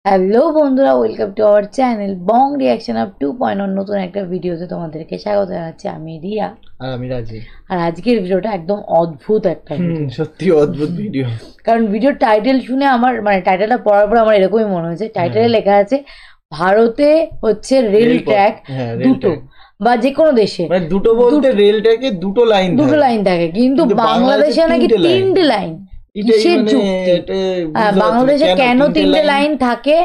Hello বন্ধুরা, welcome to our channel Bong reaction up 2.0 নতুন একটা ভিডিওতে তোমাদেরকে স্বাগত জানাচ্ছি। আমি রিয়া আর আমি রাজি। আর আজকের ভিডিওটা একদম অদ্ভুত একটা ভিডিও, সত্যি অদ্ভুত ভিডিও। কারণ ভিডিওর টাইটেল শুনে আমার টাইটেলটা পড়ার পর আমার এরকমই মনে হয়েছে। টাইটেলে লেখা আছে ভারতে হচ্ছে রেল ট্র্যাক দুটো বা যে কোনো দেশে, মানে দুটো বলতে রেল ট্র্যাকে দুটো লাইন থাকে, কিন্তু বাংলাদেশে নাকি তিনটে লাইন। বাংলাদেশে কেন তিনটে লাইন থাকে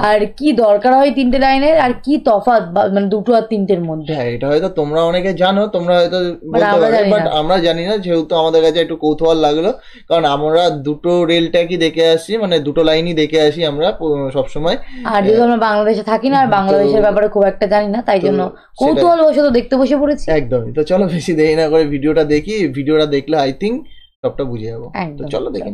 আর কি দরকার হয় তিনটে লাইনের, আর কি তফাৎ মানে দুটো আর তিনটের মধ্যে? এটা হয়তো তোমরা অনেকে জানো, তোমরা হয়তো বলতে পারবে, বাট আমরা জানি না। যেহেতু আমাদের কাছে একটু কৌতূহল লাগলো, কারণ আমরা দুটো রেল ট্র্যাকই দেখে আসি, মানে দুটো লাইনই দেখে আসি আমরা সবসময়। আর যেহেতু আমরা বাংলাদেশে থাকি না আর বাংলাদেশের ব্যাপারে খুব একটা জানি না, তাই জন্য কৌতূহল বশত দেখতে বসে পড়েছি। একদমই। তো চলো বেশি দেরি না করে ভিডিওটা দেখি। ভিডিওটা দেখলে আই থিঙ্ক সবটা বুঝে যাবো। তো চলো দেখি।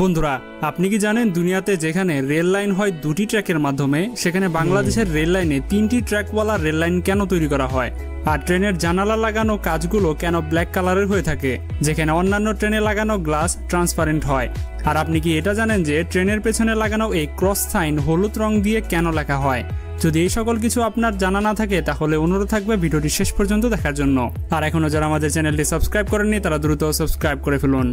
বন্ধুরা, আপনি কি জানেন দুনিয়াতে যেখানে রেল লাইন হয় দুটি ট্র্যাকের মাধ্যমে, সেখানে বাংলাদেশের রেল লাইনে তিনটি ট্র্যাকওয়ালা রেল লাইন কেন তৈরি করা হয়? আর ট্রেনের জানালা লাগানো কাঁচগুলো কেন ব্ল্যাক কালারের হয়ে থাকে, যেখানে অন্যান্য ট্রেনে লাগানো গ্লাস ট্রান্সপারেন্ট হয়? আর আপনি কি এটা জানেন যে ট্রেনের পেছনে লাগানো এই ক্রস সাইন হলুদ রং দিয়ে কেন লেখা হয়? যদি এই সকল কিছু আপনার জানা না থাকে তাহলে অনুরোধ থাকবে ভিডিওটি শেষ পর্যন্ত দেখার জন্য। আর এখনো যারা আমাদের চ্যানেলটি সাবস্ক্রাইব করেননি তারা দ্রুত সাবস্ক্রাইব করে ফেলুন।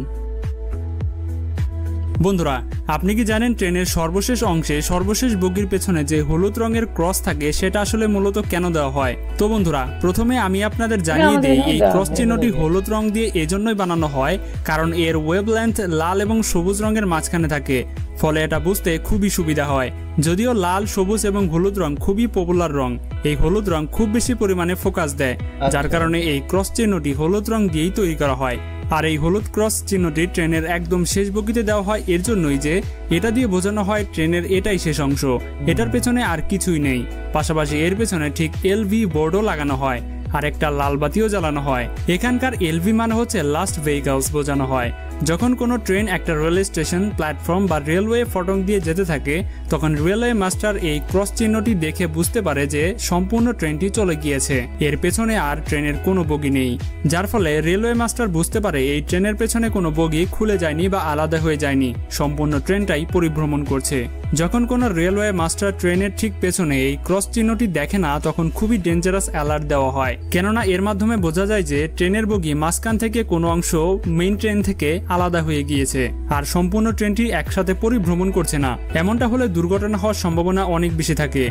বন্ধুরা, আপনি কি জানেন ট্রেনের সর্বশেষ অংশে সর্বশেষ বগির পেছনে যে হলুদ রঙের ক্রস থাকে সেটা আসলে মূলত কেন দেওয়া হয়? তো বন্ধুরা, প্রথমে আমি আপনাদের জানিয়ে দিই, এই ক্রস চিহ্নটি হলুদ রং দিয়ে এজন্যই বানানো হয় কারণ এর ওয়েভলেন্থ লাল এবং সবুজ রঙের মাঝখানে থাকে, ফলে এটা বুঝতে খুবই সুবিধা হয়। যদিও লাল, সবুজ এবং হলুদ রং খুবই পপুলার রং, এই হলুদ রং খুব বেশি পরিমাণে ফোকাস দেয়, যার কারণে এই ক্রস চিহ্নটি হলুদ রং দিয়েই তৈরি করা হয়। আর এই হলুদ ক্রস চিহ্নটি ট্রেনের একদম শেষ বগিতে দেওয়া হয় এর জন্যই যে এটা দিয়ে বোঝানো হয় ট্রেনের এটাই শেষ অংশ, এটার পেছনে আর কিছুই নেই। পাশাপাশি এর পেছনে ঠিক এলভি বোর্ডও লাগানো হয় আর একটা লাল বাতিও জ্বালানো হয়। এখানকার এলভি মানে হচ্ছে লাস্ট ভেহিকলস বোঝানো হয়। যখন কোনো ট্রেন একটা রেলওয়ে স্টেশন, প্ল্যাটফর্ম বা রেলওয়ে ফটক দিয়ে যেতে থাকে তখন রেলওয়ে মাস্টার এই ক্রস চিহ্নটি দেখে বুঝতে পারে যে সম্পূর্ণ ট্রেনটি চলে গিয়েছে, এর পেছনে আর ট্রেনের কোনো বগি নেই। যার ফলে রেলওয়ে মাস্টার বুঝতে পারে এই ট্রেনের পেছনে কোনো বগি খুলে যায়নি বা আলাদা হয়ে যায়নি, সম্পূর্ণ ট্রেনটাই পরিভ্রমণ করছে। যখন কোনো রেলওয়ে মাস্টার ট্রেনের ঠিক পেছনে এই ক্রস চিহ্নটি দেখে না তখন খুবই ডেঞ্জারাস অ্যালার্ট দেওয়া হয়, কেননা এর মাধ্যমে বোঝা যায় যে ট্রেনের বগি মাঝখান থেকে কোনো অংশ মেইন ট্রেন থেকে আলাদা হয়ে গিয়েছে আর সম্পূর্ণ ট্রেনটি একসাথে পরিভ্রমণ করছে না। এমনটা হলে দুর্ঘটনা হওয়ার সম্ভাবনা অনেক বেশি থাকে।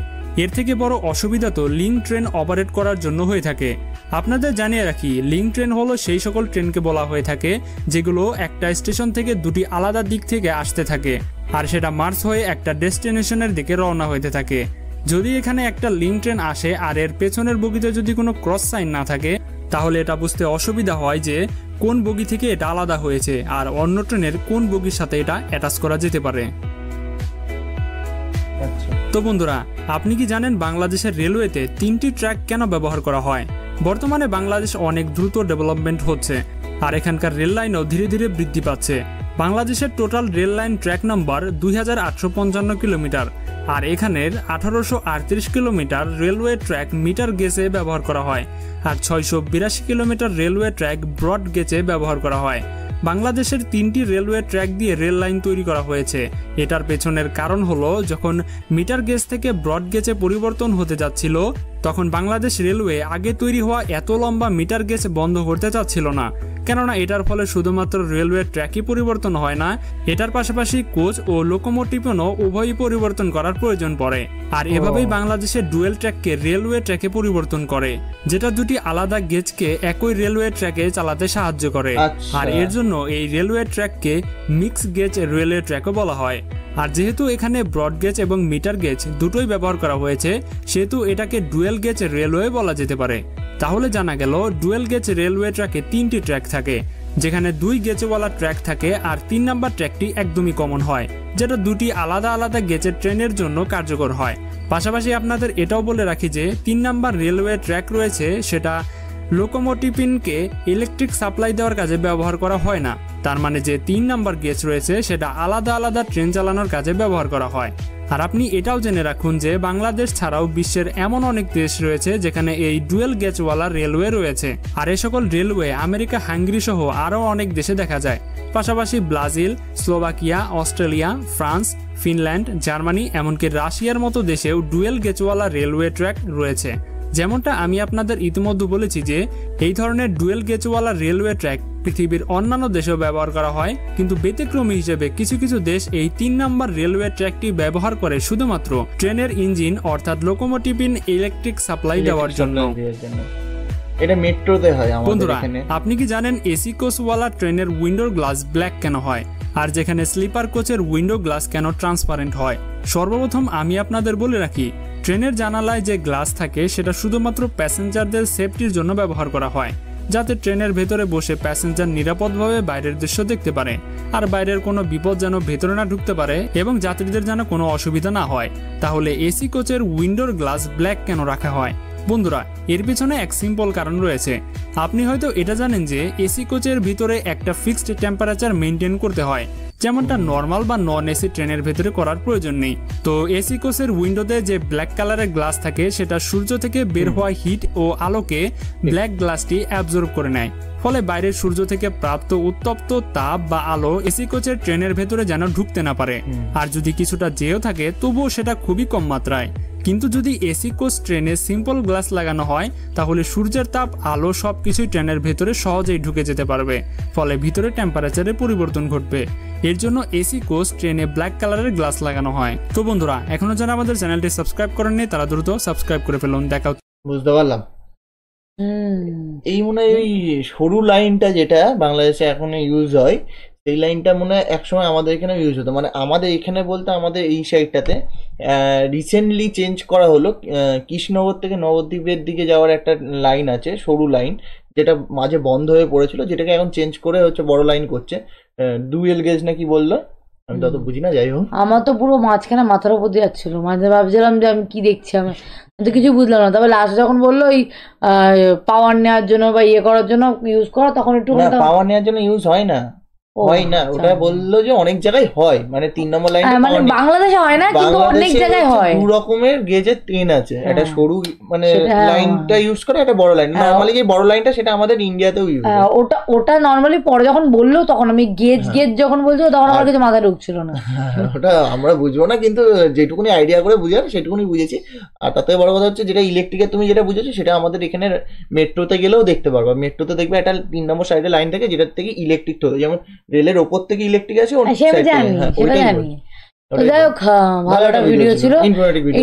এর থেকে বড় অসুবিধা তো লিঙ্ক ট্রেন অপারেট করার জন্য হয়ে থাকে। আপনাদের জানিয়ে রাখি, লিঙ্ক ট্রেন হলো সেই সকল ট্রেনকে বলা হয়ে থাকে যেগুলো একটা স্টেশন থেকে দুটি আলাদা দিক থেকে আসতে থাকে আর সেটা মার্চ হয়ে একটা ডেস্টিনেশনের দিকে রওনা হতে থাকে। যদি এখানে একটা লিঙ্ক ট্রেন আসে আর এর পেছনের বগিতে যদি কোনো ক্রস সাইন না থাকে তাহলে এটা বুঝতে অসুবিধা হয় যে কোন বগি থেকে এটা আলাদা হয়েছে আর অন্য ট্রেনের কোন বগির সাথে এটা অ্যাটাচ করা যেতে পারে। তো বন্ধুরা, আপনি কি জানেন বাংলাদেশের রেলওয়েতে তিনটি ট্র্যাক কেন ব্যবহার করা হয়? বর্তমানে বাংলাদেশ অনেক দ্রুত ডেভেলপমেন্ট হচ্ছে আর এখানকার রেল লাইনও ধীরে ধীরে বৃদ্ধি পাচ্ছে। বাংলাদেশের টোটাল রেল লাইন ট্র্যাক নম্বর 2855 কিলোমিটার আর এখানের 1838 কিলোমিটার রেলওয়ে ট্র্যাক মিটার গেজে ব্যবহার করা হয় আর 682 কিলোমিটার রেলওয়ে ট্র্যাক ব্রড গেজে ব্যবহার করা হয়। বাংলাদেশের তিনটি রেলওয়ে ট্র্যাক দিয়ে রেল লাইন তৈরি করা হয়েছে। এটার পেছনের কারণ হলো যখন মিটার গেজ থেকে ব্রড গেজে পরিবর্তন হতে যাচ্ছিল তখন বাংলাদেশ রেলওয়ে আগে তৈরি হওয়া এত লম্বা মিটার গেজ বন্ধ করতে চাচ্ছিল না, কেননা এটার ফলে শুধুমাত্র রেলওয়ে ট্র্যাকই পরিবর্তন হয় না, এটার পাশাপাশি কোচ ও লোকোমোটিভও উভয়ই পরিবর্তন করার প্রয়োজন পড়ে। আর এভাবেই বাংলাদেশের ডুয়েল ট্র্যাককে রেলওয়ে ট্র্যাকে পরিবর্তন করে, যেটা দুটি আলাদা গেজকে একই রেলওয়ে ট্র্যাকে চালাতে সাহায্য করে। আর এর জন্য এই রেলওয়ে ট্র্যাককে মিক্স গেজ রেলওয়ে ট্র্যাকও বলা হয়। আর যেহেতু এখানে ব্রড গেজ এবং মিটার গেজ দুটোই ব্যবহার করা হয়েছে সেহেতু এটাকে ডুয়েল গেজ রেলওয়ে বলা যেতে পারে। তাহলে জানা গেল ডুয়েল গেজ রেলওয়ে ট্র্যাকে তিনটি ট্র্যাক থাকে, যেখানে দুই গেজওয়ালা ট্র্যাক থাকে আর 3 নাম্বার ট্র্যাকটি একদমই কমন হয়, যেটা দুটি আলাদা আলাদা গেজের ট্রেনের জন্য কার্যকর হয়। পাশাপাশি আপনাদের এটাও বলে রাখি যে 3 নাম্বার রেলওয়ে ট্র্যাক রয়েছে সেটা লোকোমোটিভকে ইলেকট্রিক সাপ্লাই দেওয়ার কাজে ব্যবহার করা হয় না, তার মানে যে 3 নাম্বার গেজ রয়েছে সেটা আলাদা আলাদা ট্রেন চালানোর কাজে ব্যবহার করা হয়। আর আপনি এটাও জেনে রাখুন যে বাংলাদেশ ছাড়াও বিশ্বের এমন অনেক দেশ রয়েছে যেখানে এই ডুয়েল গেজওয়ালা রেলওয়ে রয়েছে। আর এই সকল রেলওয়ে আমেরিকা, হাঙ্গেরি সহ আরও অনেক দেশে দেখা যায়। পাশাপাশি Brazil, Slovakia, Australia, France, Finland, Germany, এমনকি রাশিয়ার মতো দেশেও ডুয়েল গেজওয়ালা রেলওয়ে ট্র্যাক রয়েছে। যেমনটা আমি আপনাদের ইতিমধ্যে বলেছি যে এই ধরনের ডুয়েল গেজওয়ালা রেলওয়ে ট্র্যাক পৃথিবীর অন্যান্য দেশেও ব্যবহার করা হয়, কিন্তু ব্যতিক্রমী হিসেবে কিছু কিছু দেশ এই 3 নাম্বার রেলওয়ে ট্র্যাকটি ব্যবহার করে শুধুমাত্র ট্রেনের ইঞ্জিন অর্থাৎ লোকোমোটিভ ইলেকট্রিক সাপ্লাই দেওয়ার জন্য। এটা মেট্রোতে হয় আমাদের বন্ধুরা, এখানে। আপনি কি জানেন এসি কোচওয়ালা ট্রেনের উইন্ডোর গ্লাস ব্ল্যাক কেন হয়, আর যেখানে স্লিপার কোচের উইন্ডো গ্লাস কেন ট্রান্সপারেন্ট হয়? সর্বপ্রথম আমি আপনাদের বলে রাখি, ট্রেনের জানালায় যে গ্লাস থাকে সেটা শুধুমাত্র প্যাসেঞ্জারদের সেফটির জন্য ব্যবহার করা হয়, যাতে ট্রেনের ভেতরে বসে প্যাসেঞ্জার নিরাপদভাবে বাইরের দৃশ্য দেখতে পারে, আর বাইরের কোনো বিপদ যেন ভেতরে না ঢুকতে পারে এবং যাত্রীদের যেন কোনো অসুবিধা না হয়। তাহলে এসি কোচের উইন্ডোর গ্লাস ব্ল্যাক কেন রাখা হয়? বন্ধুরা, এর পিছনে এক সিম্পল কারণ রয়েছে। আপনি হয়তো এটা জানেন যে এসি কোচের ভিতরে একটা ফিক্সড টেম্পারেচার মেনটেন করতে হয়, যেমনটা নর্মাল বা নন এসি ট্রেনের ভেতরে করার প্রয়োজন নেই। তো এসি কোচের উইন্ডোতে যে ব্ল্যাক কালারের গ্লাস থাকে সেটা সূর্য থেকে বের হওয়া হিট ও আলোকে ব্ল্যাক গ্লাসটি অ্যাবজর্ব করে নেয়, ফলে বাইরের সূর্য থেকে প্রাপ্ত উত্তপ্ত তাপ বা আলো এসি কোচের ট্রেনের ভেতরে যেন ঢুকতে না পারে। আর যদি কিছুটা যেও থাকে তবুও সেটা খুবই কম মাত্রায়। কিন্তু যদি এসি কোচ ট্রেনে সিম্পল গ্লাস লাগানো হয় তাহলে সূর্যের তাপ, আলো সবকিছুই ট্রেনের ভেতরে সহজেই ঢুকে যেতে পারবে, ফলে ভিতরে টেম্পারেচারে পরিবর্তন ঘটবে। এর জন্য এসি কোচ ট্রেনে ব্ল্যাক কালারের গ্লাস লাগানো হয়। তো বন্ধুরা, এখনো যারা আমাদের চ্যানেলটি সাবস্ক্রাইব করেননি তারা দ্রুত সাবস্ক্রাইব করে ফেলুন। দেখা বুঝতে পারলাম। এই মনে হয় ওই সরু লাইনটা যেটা বাংলাদেশে এখন ইউজ হয়, সেই লাইনটা মনে হয় একসময় আমাদের এখানে ইউজ হতো। মানে আমাদের এখানে বলতে আমাদের এই সাইডটাতে রিসেন্টলি চেঞ্জ করা হলো। কৃষ্ণনগর থেকে নবদ্বীপের দিকে যাওয়ার একটা লাইন আছে, সরু লাইন, যেটা মাঝে বন্ধ হয়ে পড়েছিল, যেটাকে এখন চেঞ্জ করে হচ্ছে বড় লাইন করছে। ডুয়েল গেজ নাকি বললো, আমি তো অত বুঝি না। যাই হোক, আমার তো পুরো মাঝখানে মাথার উপর দিয়ে যাচ্ছিল, মাঝে ভাবছিলাম যে আমি কি দেখছি, আমি তো কিছু বুঝলাম না। তবে লাস্ট যখন বললো ওই পাওয়ার নেওয়ার জন্য বা ইয়ে করার জন্য ইউজ করা, তখন একটু পাওয়ার নেওয়ার জন্য ইউজ হয় না, হয় না। ওটা বললো যে অনেক জায়গায় হয়, মানে 3 নম্বর লাইন, মানে বাংলাদেশে হয় না, কিন্তু অনেক জায়গায় হয়। 2 রকমের গেজের ট্রেন আছে, একটা সরু মানে লাইনটা ইউজ করে, একটা বড় লাইন। নরমালি যে বড় লাইনটা সেটা আমাদের ইন্ডিয়াতেও ইউজ হয়। ওটা নরমালি পরে যখন বললো তখন আমি গেজ যখন বলছিল তখন আমার কিছু মাথায় ঢুকছিল না। ওটা আমরা বুঝবো না, কিন্তু যেটুকুনি আইডিয়া করে বুঝার সেটুকুনি বুঝেছি। আর তাতে বড় কথা হচ্ছে যেটা ইলেকট্রিকের তুমি যেটা বুঝেছো সেটা আমাদের এখানে মেট্রোতে গেলেও দেখতে পারবা। মেট্রোতে দেখবে একটা 3 নম্বর সাইডে লাইন থাকে যেটার থেকে ইলেকট্রিক হতো, যেমন রেলের ওপর থেকে ইলেকট্রিক আছে। যাই হোক, ভালো একটা ভিডিও ছিল,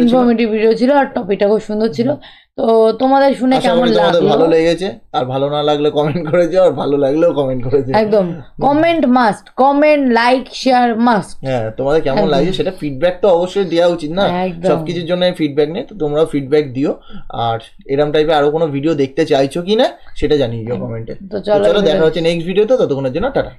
ইনফরমেটিভ ভিডিও ছিল, আর টপিকটা খুব সুন্দর ছিল। তো তোমাদের শুনে কেমন লাগলো? ভালো লেগেছে, আর ভালো না লাগলে কমেন্ট করে দিও, আর ভালো লাগলেও কমেন্ট করে দিও। একদম comment must, comment, like, share must. হ্যাঁ, তোমাদের কেমন লাগছে সেটা ফিডব্যাক তো অবশ্যই দেওয়া উচিত না, সবকিছুর জন্য ফিডব্যাক নেই। তো তোমরাও ফিডব্যাক দিও, আর এরকম টাইপের আরো কোনো ভিডিও দেখতে চাইছো কিনা সেটা জানিয়ে দিও কমেন্টে। তো চলো দেখা হচ্ছে নেক্সট ভিডিওতে, ততক্ষণের জন্য টাটা।